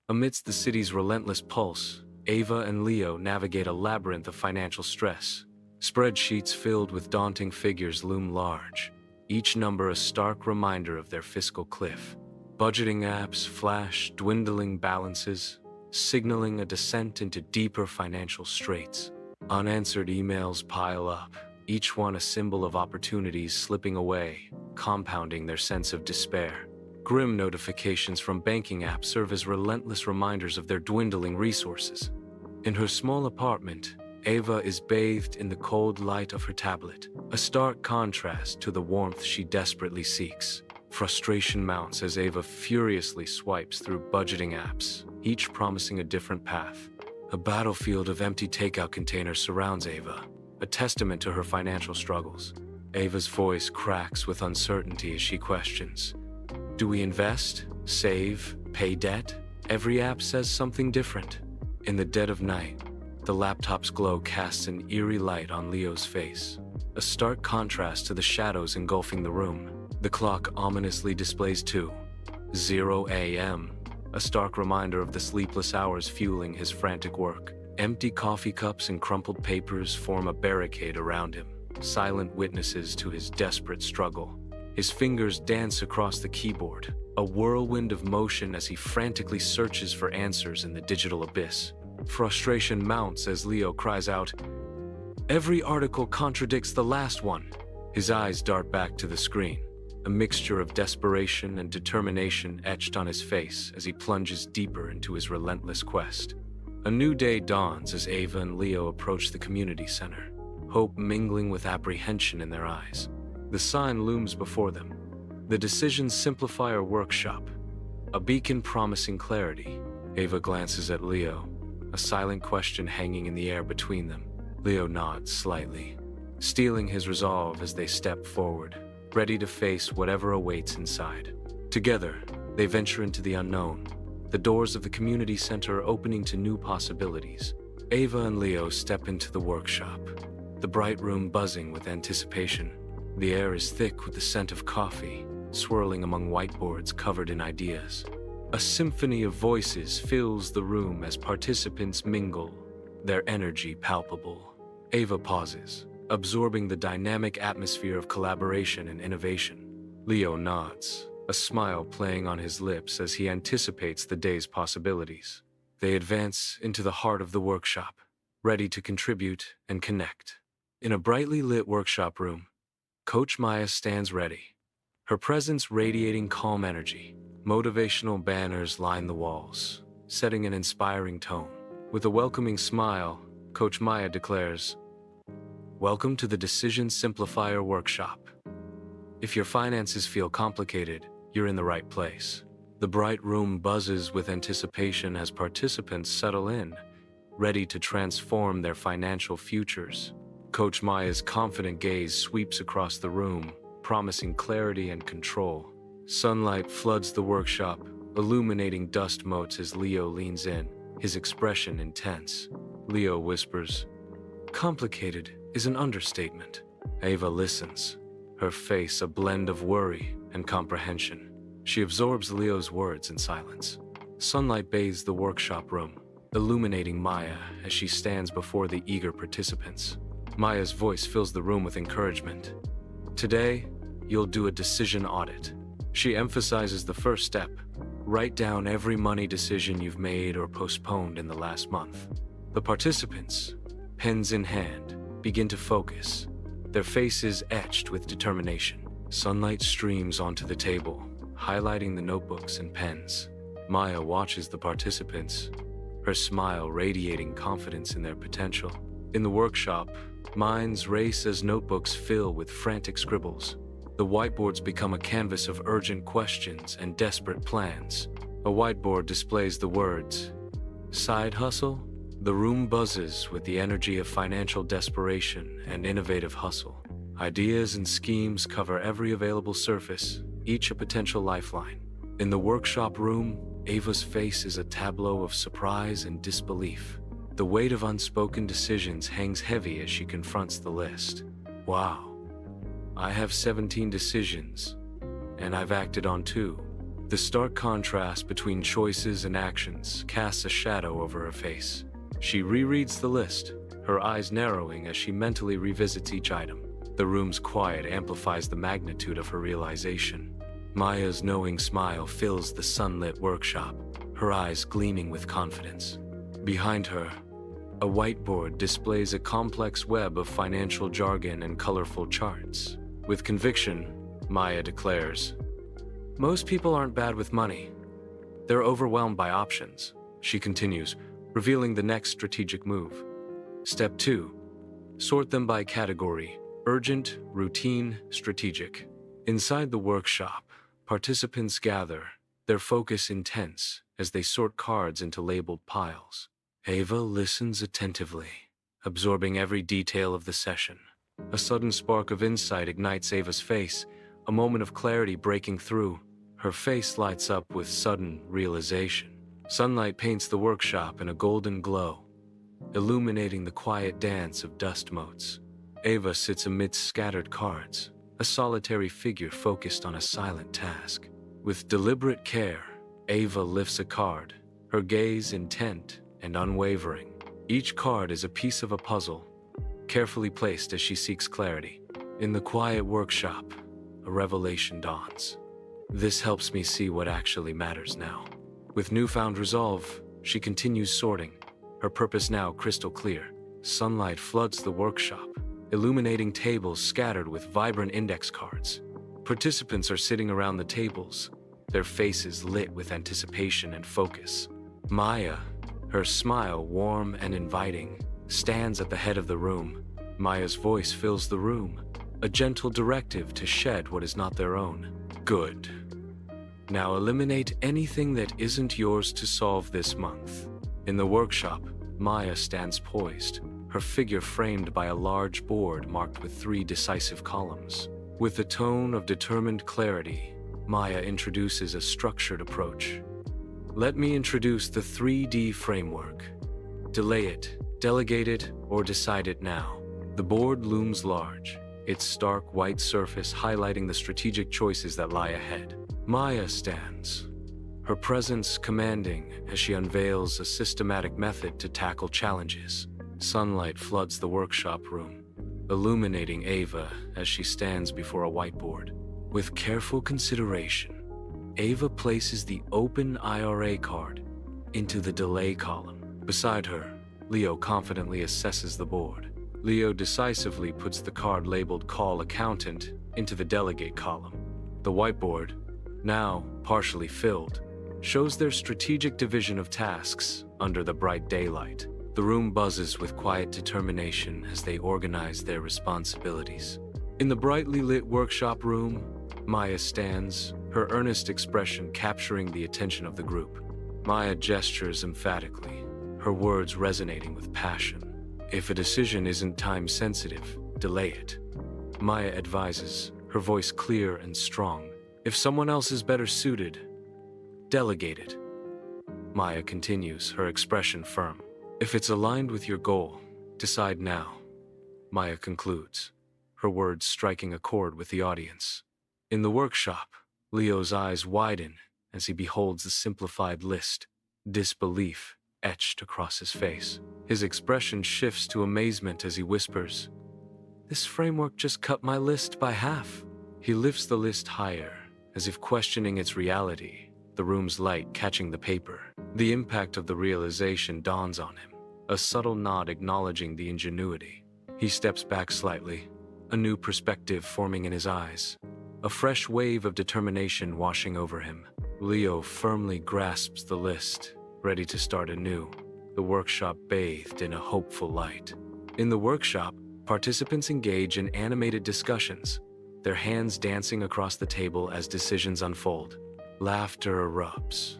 Amidst the city's relentless pulse, Ava and Leo navigate a labyrinth of financial stress. Spreadsheets filled with daunting figures loom large, each number a stark reminder of their fiscal cliff. Budgeting apps flash dwindling balances, signaling a descent into deeper financial straits. Unanswered emails pile up, each one a symbol of opportunities slipping away, compounding their sense of despair. Grim notifications from banking apps serve as relentless reminders of their dwindling resources. In her small apartment, Ava is bathed in the cold light of her tablet, a stark contrast to the warmth she desperately seeks. Frustration mounts as Ava furiously swipes through budgeting apps, each promising a different path. A battlefield of empty takeout containers surrounds Ava, a testament to her financial struggles. Ava's voice cracks with uncertainty as she questions, do we invest, save, pay debt? Every app says something different. In the dead of night, the laptop's glow casts an eerie light on Leo's face, a stark contrast to the shadows engulfing the room. The clock ominously displays 2:0 a.m., a stark reminder of the sleepless hours fueling his frantic work. Empty coffee cups and crumpled papers form a barricade around him, silent witnesses to his desperate struggle. His fingers dance across the keyboard, a whirlwind of motion as he frantically searches for answers in the digital abyss. Frustration mounts as Leo cries out, "Every article contradicts the last one." His eyes dart back to the screen, a mixture of desperation and determination etched on his face as he plunges deeper into his relentless quest. A new day dawns as Ava and Leo approach the community center, hope mingling with apprehension in their eyes. The sign looms before them, the Decision Simplifier workshop, a beacon promising clarity. Ava glances at Leo, a silent question hanging in the air between them. Leo nods slightly, steeling his resolve as they step forward, ready to face whatever awaits inside. Together, they venture into the unknown, the doors of the community center opening to new possibilities. Ava and Leo step into the workshop, the bright room buzzing with anticipation. The air is thick with the scent of coffee, swirling among whiteboards covered in ideas. A symphony of voices fills the room as participants mingle, their energy palpable. Ava pauses, absorbing the dynamic atmosphere of collaboration and innovation. Leo nods, a smile playing on his lips as he anticipates the day's possibilities. They advance into the heart of the workshop, ready to contribute and connect. In a brightly lit workshop room, Coach Maya stands ready, her presence radiating calm energy. Motivational banners line the walls, setting an inspiring tone. With a welcoming smile, Coach Maya declares, "Welcome to the Decision Simplifier workshop. If your finances feel complicated, you're in the right place." The bright room buzzes with anticipation as participants settle in, ready to transform their financial futures. Coach Maya's confident gaze sweeps across the room, promising clarity and control. Sunlight floods the workshop, illuminating dust motes as Leo leans in, his expression intense. Leo whispers, "Complicated is an understatement." Ava listens, her face a blend of worry and comprehension. She absorbs Leo's words in silence. Sunlight bathes the workshop room, illuminating Maya as she stands before the eager participants. Maya's voice fills the room with encouragement. "Today, you'll do a decision audit." She emphasizes the first step. Write down every money decision you've made or postponed in the last month. The participants, pens in hand, begin to focus, their faces etched with determination. Sunlight streams onto the table, highlighting the notebooks and pens. Maya watches the participants, her smile radiating confidence in their potential. In the workshop, minds race as notebooks fill with frantic scribbles. The whiteboards become a canvas of urgent questions and desperate plans. A whiteboard displays the words, "Side hustle?" The room buzzes with the energy of financial desperation and innovative hustle. Ideas and schemes cover every available surface, each a potential lifeline. In the workshop room, Ava's face is a tableau of surprise and disbelief. The weight of unspoken decisions hangs heavy as she confronts the list. Wow, I have 17 decisions, and I've acted on 2. The stark contrast between choices and actions casts a shadow over her face. She rereads the list, her eyes narrowing as she mentally revisits each item. The room's quiet amplifies the magnitude of her realization. Maya's knowing smile fills the sunlit workshop, her eyes gleaming with confidence. Behind her, a whiteboard displays a complex web of financial jargon and colorful charts. With conviction, Maya declares, "Most people aren't bad with money. They're overwhelmed by options." She continues, revealing the next strategic move. Step 2. Sort them by category: urgent, routine, strategic. Inside the workshop, participants gather, their focus intense as they sort cards into labeled piles. Ava listens attentively, absorbing every detail of the session. A sudden spark of insight ignites Ava's face, a moment of clarity breaking through. Her face lights up with sudden realization. Sunlight paints the workshop in a golden glow, illuminating the quiet dance of dust motes. Ava sits amidst scattered cards, a solitary figure focused on a silent task. With deliberate care, Ava lifts a card, her gaze intent and unwavering. Each card is a piece of a puzzle, carefully placed as she seeks clarity. In the quiet workshop, a revelation dawns. This helps me see what actually matters now. With newfound resolve, she continues sorting, her purpose now crystal clear. Sunlight floods the workshop, illuminating tables scattered with vibrant index cards. Participants are sitting around the tables, their faces lit with anticipation and focus. Maya, her smile warm and inviting, stands at the head of the room. Maya's voice fills the room, a gentle directive to shed what is not their own. Good. Now eliminate anything that isn't yours to solve this month. In the workshop, Maya stands poised, her figure framed by a large board marked with 3 decisive columns. With the tone of determined clarity, Maya introduces a structured approach. Let me introduce the 3D framework. Delay it, delegate it, or decide it now. The board looms large, its stark white surface highlighting the strategic choices that lie ahead. Maya stands, her presence commanding as she unveils a systematic method to tackle challenges. Sunlight floods the workshop room, illuminating Ava as she stands before a whiteboard. With careful consideration, Ava places the open IRA card into the delay column. Beside her, Leo confidently assesses the board. Leo decisively puts the card labeled Call Accountant into the Delegate column. The whiteboard, now partially filled, shows their strategic division of tasks under the bright daylight. The room buzzes with quiet determination as they organize their responsibilities. In the brightly lit workshop room, Maya stands, her earnest expression capturing the attention of the group. Maya gestures emphatically, her words resonating with passion. If a decision isn't time-sensitive, delay it. Maya advises, her voice clear and strong. If someone else is better suited, delegate it. Maya continues, her expression firm. If it's aligned with your goal, decide now. Maya concludes, her words striking a chord with the audience. In the workshop, Leo's eyes widen as he beholds the simplified list, disbelief etched across his face. His expression shifts to amazement as he whispers, "This framework just cut my list by half." He lifts the list higher, as if questioning its reality, the room's light catching the paper. The impact of the realization dawns on him, a subtle nod acknowledging the ingenuity. He steps back slightly, a new perspective forming in his eyes, a fresh wave of determination washing over him. Leo firmly grasps the list, ready to start anew, the workshop bathed in a hopeful light. In the workshop, participants engage in animated discussions, their hands dancing across the table as decisions unfold. Laughter erupts,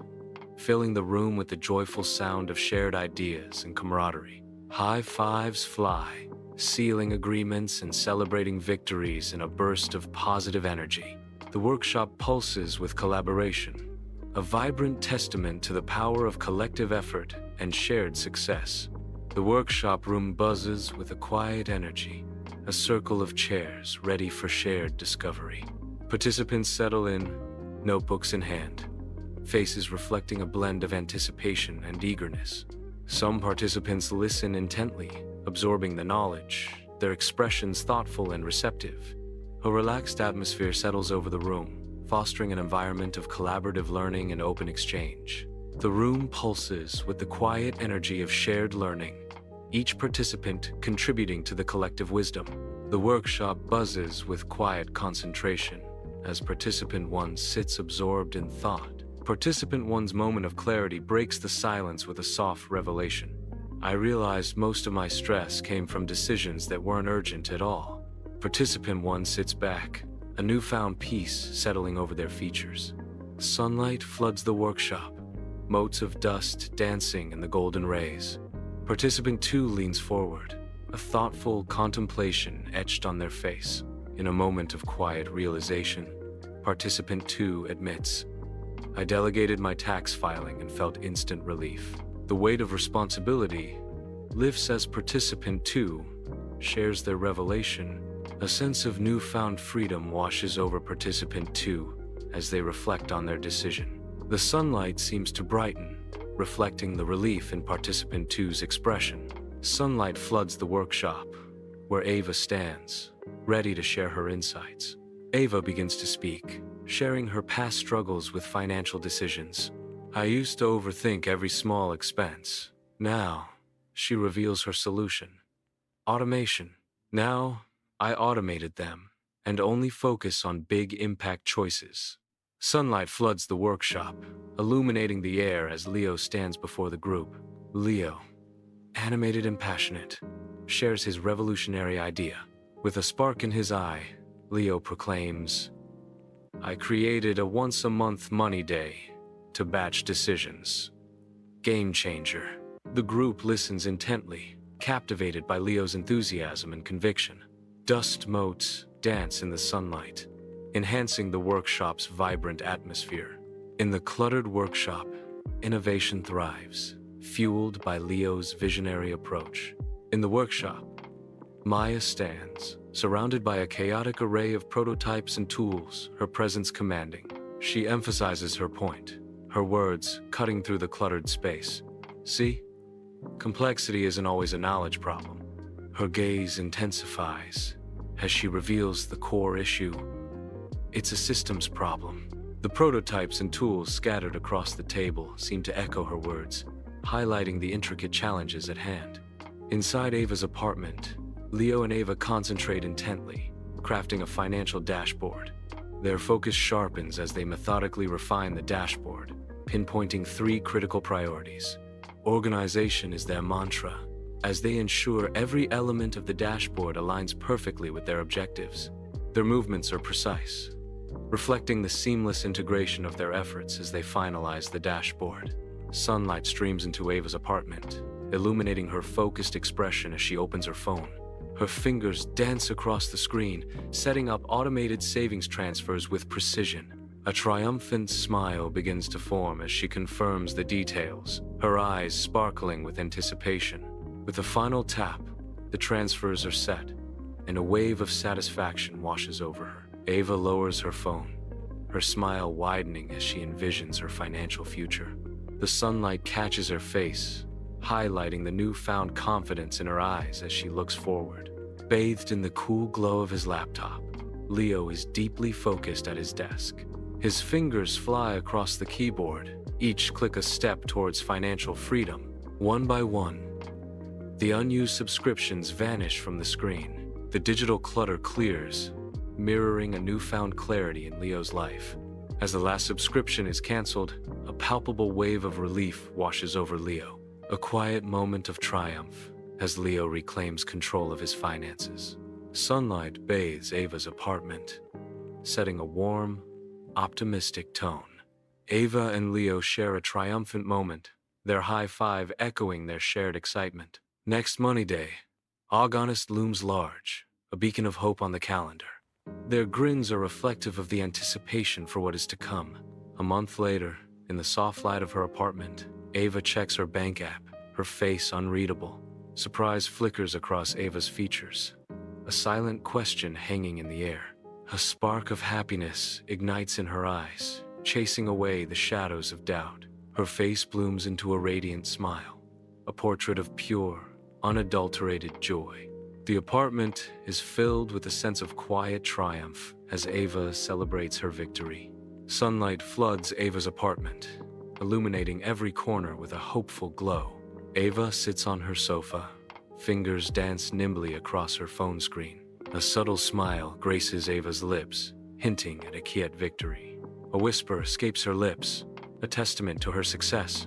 filling the room with the joyful sound of shared ideas and camaraderie. High fives fly, sealing agreements and celebrating victories in a burst of positive energy. The workshop pulses with collaboration, a vibrant testament to the power of collective effort and shared success. The workshop room buzzes with a quiet energy, a circle of chairs ready for shared discovery. Participants settle in, notebooks in hand, faces reflecting a blend of anticipation and eagerness. Some participants listen intently, absorbing the knowledge, their expressions thoughtful and receptive. A relaxed atmosphere settles over the room, fostering an environment of collaborative learning and open exchange. The room pulses with the quiet energy of shared learning, each participant contributing to the collective wisdom. The workshop buzzes with quiet concentration as participant one sits absorbed in thought. Participant one's moment of clarity breaks the silence with a soft revelation. I realized most of my stress came from decisions that weren't urgent at all. Participant one sits back, a newfound peace settling over their features. Sunlight floods the workshop, motes of dust dancing in the golden rays. Participant two leans forward, a thoughtful contemplation etched on their face. In a moment of quiet realization, participant two admits, I delegated my tax filing and felt instant relief. The weight of responsibility lifts as participant two shares their revelation. A sense of newfound freedom washes over participant two as they reflect on their decision. The sunlight seems to brighten, reflecting the relief in participant two's expression. Sunlight floods the workshop, where Ava stands, ready to share her insights. Ava begins to speak, sharing her past struggles with financial decisions. I used to overthink every small expense. Now, she reveals her solution. Automation. Now, I automated them and only focus on big impact choices. Sunlight floods the workshop, illuminating the air as Leo stands before the group. Leo, animated and passionate, shares his revolutionary idea. With a spark in his eye, Leo proclaims, I created a once-a-month money day to batch decisions. Game changer. The group listens intently, captivated by Leo's enthusiasm and conviction. Dust motes dance in the sunlight, enhancing the workshop's vibrant atmosphere. In the cluttered workshop, innovation thrives, fueled by Leo's visionary approach. In the workshop, Maya stands, surrounded by a chaotic array of prototypes and tools, her presence commanding. She emphasizes her point, her words cutting through the cluttered space. See? Complexity isn't always a knowledge problem. Her gaze intensifies as she reveals the core issue. It's a systems problem. The prototypes and tools scattered across the table seem to echo her words, highlighting the intricate challenges at hand. Inside Ava's apartment, Leo and Ava concentrate intently, crafting a financial dashboard. Their focus sharpens as they methodically refine the dashboard, pinpointing 3 critical priorities. Organization is their mantra, as they ensure every element of the dashboard aligns perfectly with their objectives. Their movements are precise, reflecting the seamless integration of their efforts as they finalize the dashboard. Sunlight streams into Ava's apartment, illuminating her focused expression as she opens her phone. Her fingers dance across the screen, setting up automated savings transfers with precision. A triumphant smile begins to form as she confirms the details, her eyes sparkling with anticipation. With a final tap, the transfers are set, and a wave of satisfaction washes over her. Ava lowers her phone, her smile widening as she envisions her financial future. The sunlight catches her face, highlighting the newfound confidence in her eyes as she looks forward. Bathed in the cool glow of his laptop, Leo is deeply focused at his desk. His fingers fly across the keyboard, each click a step towards financial freedom. One by one, the unused subscriptions vanish from the screen. The digital clutter clears, mirroring a newfound clarity in Leo's life. As the last subscription is canceled, a palpable wave of relief washes over Leo. A quiet moment of triumph as Leo reclaims control of his finances. Sunlight bathes Ava's apartment, setting a warm, optimistic tone. Ava and Leo share a triumphant moment, their high five echoing their shared excitement. Next money day, August looms large, a beacon of hope on the calendar. Their grins are reflective of the anticipation for what is to come. A month later, in the soft light of her apartment, Ava checks her bank app, her face unreadable. Surprise flickers across Ava's features, a silent question hanging in the air. A spark of happiness ignites in her eyes, chasing away the shadows of doubt. Her face blooms into a radiant smile, a portrait of pure, unadulterated joy. The apartment is filled with a sense of quiet triumph as Ava celebrates her victory. Sunlight floods Ava's apartment, illuminating every corner with a hopeful glow. Ava sits on her sofa, fingers dance nimbly across her phone screen. A subtle smile graces Ava's lips, hinting at a quiet victory. A whisper escapes her lips, a testament to her success.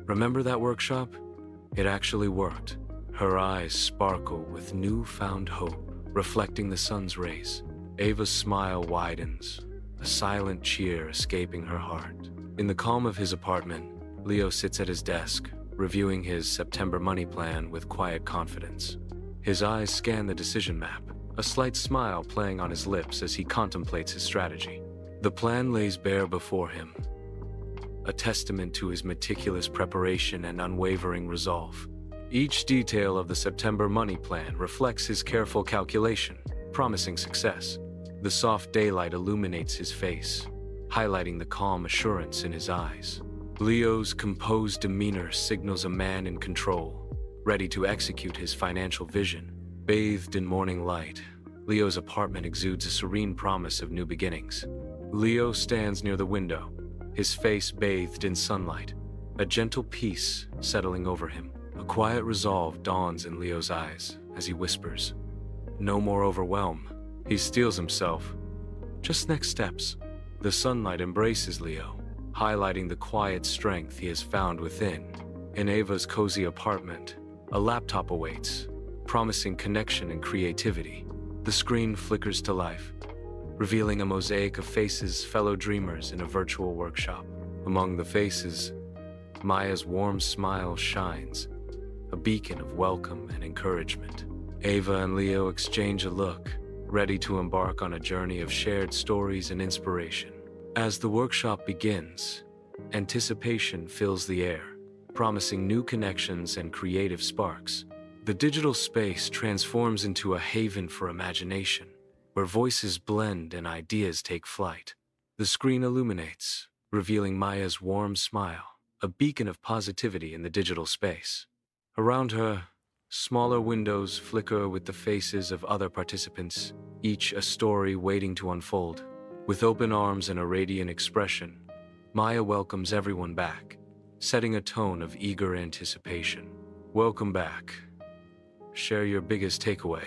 Remember that workshop? It actually worked. Her eyes sparkle with newfound hope, reflecting the sun's rays. Ava's smile widens, a silent cheer escaping her heart. In the calm of his apartment, Leo sits at his desk, reviewing his September money plan with quiet confidence. His eyes scan the decision map, a slight smile playing on his lips as he contemplates his strategy. The plan lays bare before him, a testament to his meticulous preparation and unwavering resolve. Each detail of the September money plan reflects his careful calculation, promising success. The soft daylight illuminates his face, highlighting the calm assurance in his eyes. Leo's composed demeanor signals a man in control, ready to execute his financial vision. Bathed in morning light, Leo's apartment exudes a serene promise of new beginnings. Leo stands near the window, his face bathed in sunlight, a gentle peace settling over him. A quiet resolve dawns in Leo's eyes as he whispers, "No more overwhelm." He steels himself. Just next steps. The sunlight embraces Leo, highlighting the quiet strength he has found within. In Ava's cozy apartment, a laptop awaits, promising connection and creativity. The screen flickers to life, revealing a mosaic of faces, fellow dreamers in a virtual workshop. Among the faces, Maya's warm smile shines, a beacon of welcome and encouragement. Ava and Leo exchange a look, ready to embark on a journey of shared stories and inspiration. As the workshop begins, anticipation fills the air, promising new connections and creative sparks. The digital space transforms into a haven for imagination, where voices blend and ideas take flight. The screen illuminates, revealing Maya's warm smile, a beacon of positivity in the digital space. Around her, smaller windows flicker with the faces of other participants, each a story waiting to unfold. With open arms and a radiant expression, Maya welcomes everyone back, setting a tone of eager anticipation. Welcome back. Share your biggest takeaway.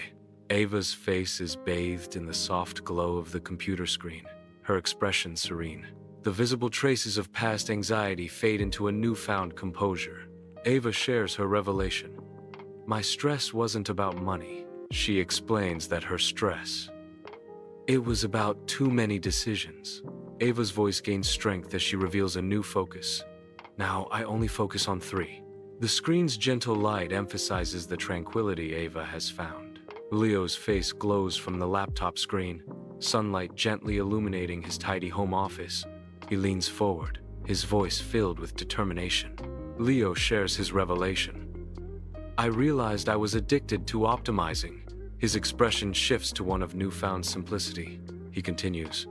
Ava's face is bathed in the soft glow of the computer screen, her expression serene. The visible traces of past anxiety fade into a newfound composure. Ava shares her revelation. "My stress wasn't about money." She explains that her stress, it was about too many decisions. Ava's voice gains strength as she reveals a new focus. "Now I only focus on 3. The screen's gentle light emphasizes the tranquility Ava has found. Leo's face glows from the laptop screen, sunlight gently illuminating his tidy home office. He leans forward, his voice filled with determination. Leo shares his revelation. "I realized I was addicted to optimizing." His expression shifts to one of newfound simplicity. He continues,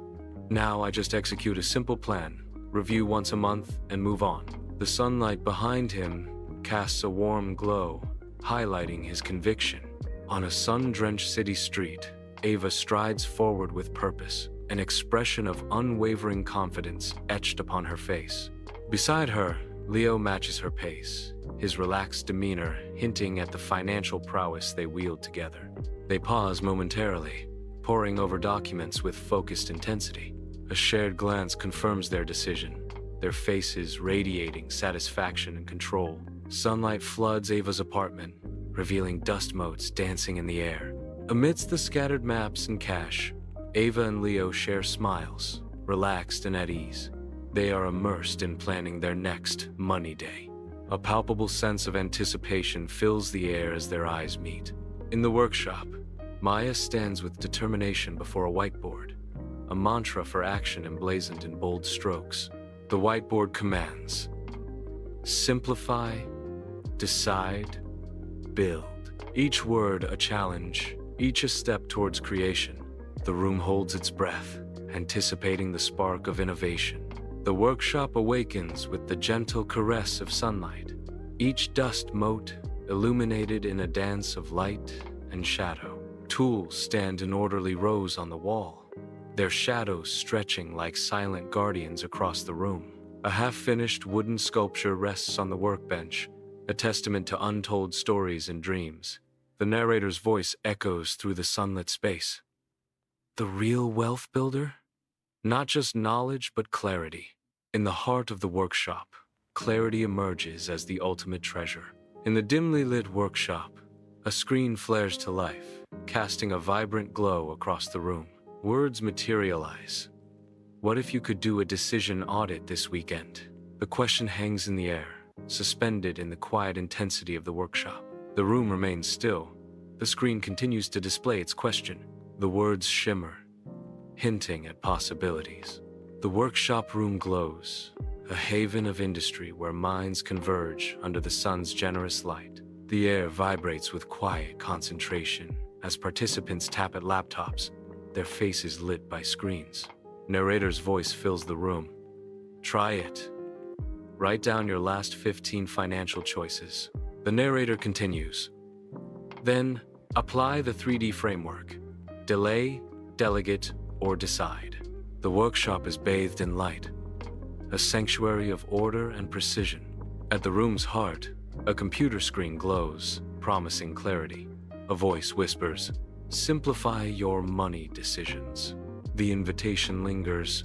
"Now I just execute a simple plan, review once a month, and move on." The sunlight behind him casts a warm glow, highlighting his conviction. On a sun-drenched city street, Ava strides forward with purpose, an expression of unwavering confidence etched upon her face. Beside her, Leo matches her pace, his relaxed demeanor hinting at the financial prowess they wield together. They pause momentarily, poring over documents with focused intensity. A shared glance confirms their decision, their faces radiating satisfaction and control. Sunlight floods Ava's apartment, revealing dust motes dancing in the air. Amidst the scattered maps and cash, Ava and Leo share smiles, relaxed and at ease. They are immersed in planning their next money day. A palpable sense of anticipation fills the air as their eyes meet. In the workshop, Maya stands with determination before a whiteboard, a mantra for action emblazoned in bold strokes. The whiteboard commands: simplify, decide, build. Each word a challenge, each a step towards creation. The room holds its breath, anticipating the spark of innovation. The workshop awakens with the gentle caress of sunlight, each dust mote illuminated in a dance of light and shadow. Tools stand in orderly rows on the wall, their shadows stretching like silent guardians across the room. A half-finished wooden sculpture rests on the workbench, a testament to untold stories and dreams. The narrator's voice echoes through the sunlit space. The real wealth builder? Not just knowledge, but clarity. In the heart of the workshop, clarity emerges as the ultimate treasure. In the dimly lit workshop, a screen flares to life, casting a vibrant glow across the room. Words materialize. What if you could do a decision audit this weekend? The question hangs in the air, suspended in the quiet intensity of the workshop. The room remains still. The screen continues to display its question. The words shimmer, hinting at possibilities. The workshop room glows, a haven of industry where minds converge under the sun's generous light. The air vibrates with quiet concentration as participants tap at laptops, their faces lit by screens. Narrator's voice fills the room. Try it. Write down your last 15 financial choices. The narrator continues. Then, apply the 3D framework. Delay, delegate, or decide. The workshop is bathed in light, a sanctuary of order and precision. At the room's heart, a computer screen glows, promising clarity. A voice whispers, "Simplify your money decisions." The invitation lingers.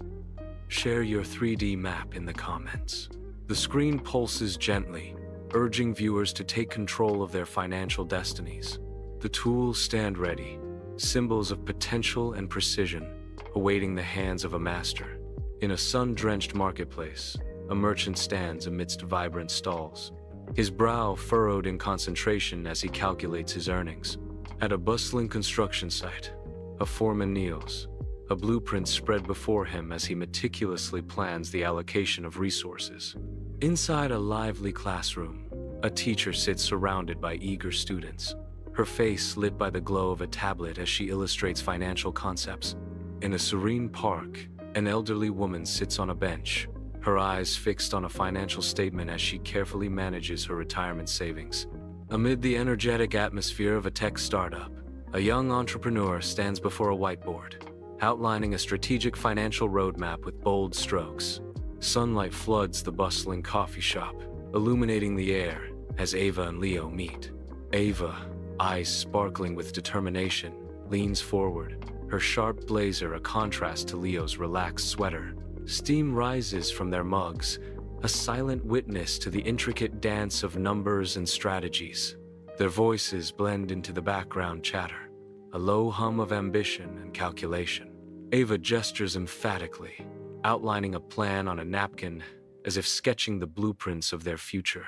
Share your 3D map in the comments. The screen pulses gently, urging viewers to take control of their financial destinies. The tools stand ready, symbols of potential and precision, awaiting the hands of a master. In a sun-drenched marketplace, a merchant stands amidst vibrant stalls, his brow furrowed in concentration as he calculates his earnings. At a bustling construction site, a foreman kneels, a blueprint spread before him as he meticulously plans the allocation of resources. Inside a lively classroom, a teacher sits surrounded by eager students, her face lit by the glow of a tablet as she illustrates financial concepts. In a serene park, an elderly woman sits on a bench, her eyes fixed on a financial statement as she carefully manages her retirement savings. Amid the energetic atmosphere of a tech startup, a young entrepreneur stands before a whiteboard, outlining a strategic financial roadmap with bold strokes. Sunlight floods the bustling coffee shop, illuminating the air as Ava and Leo meet. Ava, eyes sparkling with determination, leans forward, her sharp blazer a contrast to Leo's relaxed sweater. Steam rises from their mugs, a silent witness to the intricate dance of numbers and strategies. Their voices blend into the background chatter, a low hum of ambition and calculation. Ava gestures emphatically, outlining a plan on a napkin as if sketching the blueprints of their future.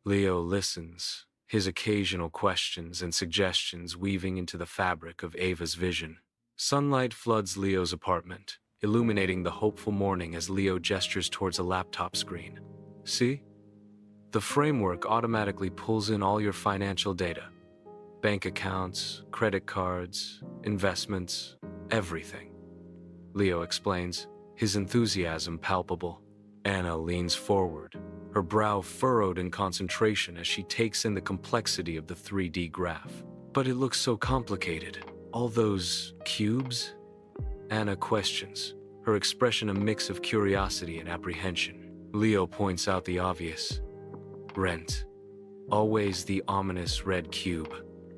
Leo listens, his occasional questions and suggestions weaving into the fabric of Ava's vision. Sunlight floods Leo's apartment, illuminating the hopeful morning as Leo gestures towards a laptop screen. See? The framework automatically pulls in all your financial data. Bank accounts, credit cards, investments, everything. Leo explains, his enthusiasm palpable. Anna leans forward, her brow furrowed in concentration as she takes in the complexity of the 3D graph. But it looks so complicated. All those cubes? Anna questions, her expression a mix of curiosity and apprehension. Leo points out the obvious. Rent. Always the ominous red cube.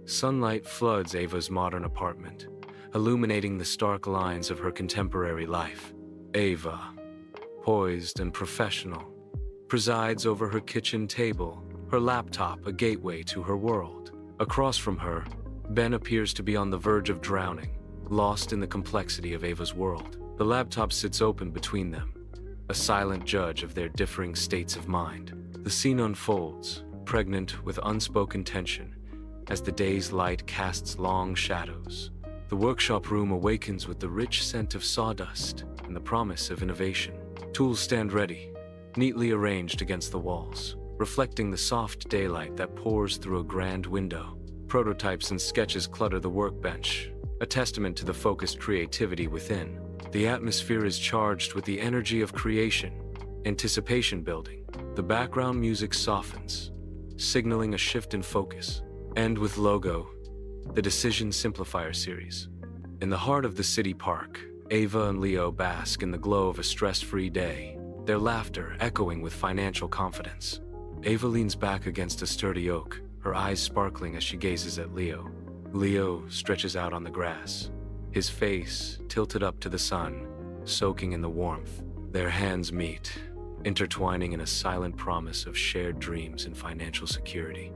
Sunlight floods Ava's modern apartment, illuminating the stark lines of her contemporary life. Ava, poised and professional, presides over her kitchen table, her laptop a gateway to her world. Across from her, Ben appears to be on the verge of drowning, lost in the complexity of Ava's world. The laptop sits open between them, a silent judge of their differing states of mind. The scene unfolds, pregnant with unspoken tension, as the day's light casts long shadows. The workshop room awakens with the rich scent of sawdust and the promise of innovation. Tools stand ready, neatly arranged against the walls, reflecting the soft daylight that pours through a grand window. Prototypes and sketches clutter the workbench, a testament to the focused creativity within. The atmosphere is charged with the energy of creation, Anticipation building. The background music softens, signaling a shift in focus. End with logo, the Decision Simplifier series. In the heart of the city park, Ava and Leo bask in the glow of a stress-free day, their laughter echoing with financial confidence. Ava leans back against a sturdy oak, her eyes sparkling as she gazes at Leo. Leo stretches out on the grass, his face tilted up to the sun, soaking in the warmth. Their hands meet, intertwining in a silent promise of shared dreams and financial security.